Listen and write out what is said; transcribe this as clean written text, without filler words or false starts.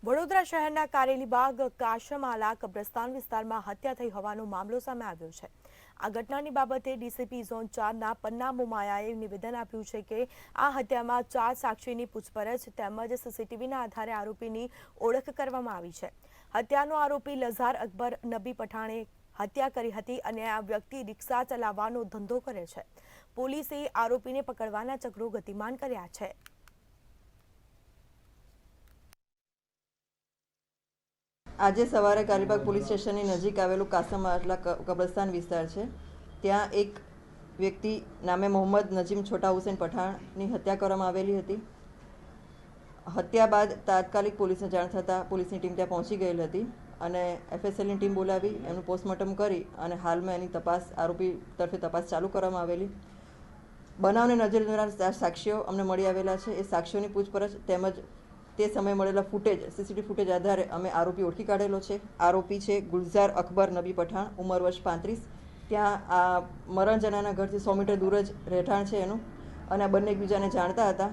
વડોદરા શહેરના કારેલીબાગ કાશમાલા કબ્રસ્તાન વિસ્તારમાં હત્યા થઈ હોવાનો મામલો સામે આવ્યો છે। આ ઘટનાની બાબતે ડીસીપી ઝોન 4ના પન્ના મુમાયાએ નિવેદન આપ્યું છે કે આ હત્યામાં 4 સાક્ષીની પૂછપરછ તેમજ સીસીટીવીના આધારે આરોપીની ઓળખ કરવામાં આવી છે। હત્યાનો આરોપી લઝાર અકબર નબી પઠાણે હત્યા કરી હતી અને આ વ્યક્તિ રિક્ષા ચલાવવાનો ધંધો કરે છે। પોલીસે આરોપીને પકડવાના ચક્રો ગતિમાન કર્યા છે। આજે સવારે કારેલીબાગ પોલીસ સ્ટેશનની નજીક આવેલું કાસમાલા કબ્રસ્તાન વિસ્તાર છે। ત્યાં એક વ્યક્તિ નામે મોહમ્મદ નજીમ છોટા હુસૈન પઠાણની હત્યા કરવામાં આવેલી હતી। હત્યા બાદ તાત્કાલિક પોલીસને જાણ થતાં પોલીસની ટીમ ત્યાં પહોંચી ગયેલી હતી અને એફએસએલની ટીમ બોલાવી એનું પોસ્ટમોર્ટમ કરી અને હાલમાં એની તપાસ આરોપી તરફે તપાસ ચાલુ કરવામાં આવેલી। બનાવને નજરે જોનાર સાક્ષીઓ અમને મળી આવેલા છે। એ સાક્ષીઓની પૂછપરછ તેમજ તે સમયે મળેલા ફૂટેજ સીસીટીવી ફૂટેજ આધારે અમે આરોપી ઓળખી કાઢેલો છે। આરોપી છે ગુલઝાર અકબર નબી પઠાણ, ઉંમર વર્ષ 35। ત્યાં આ મરણ જનારના ઘરથી 100 મીટર દૂર જ રહેઠાણ છે એનું અને આ બંને એકબીજાને જાણતા હતા।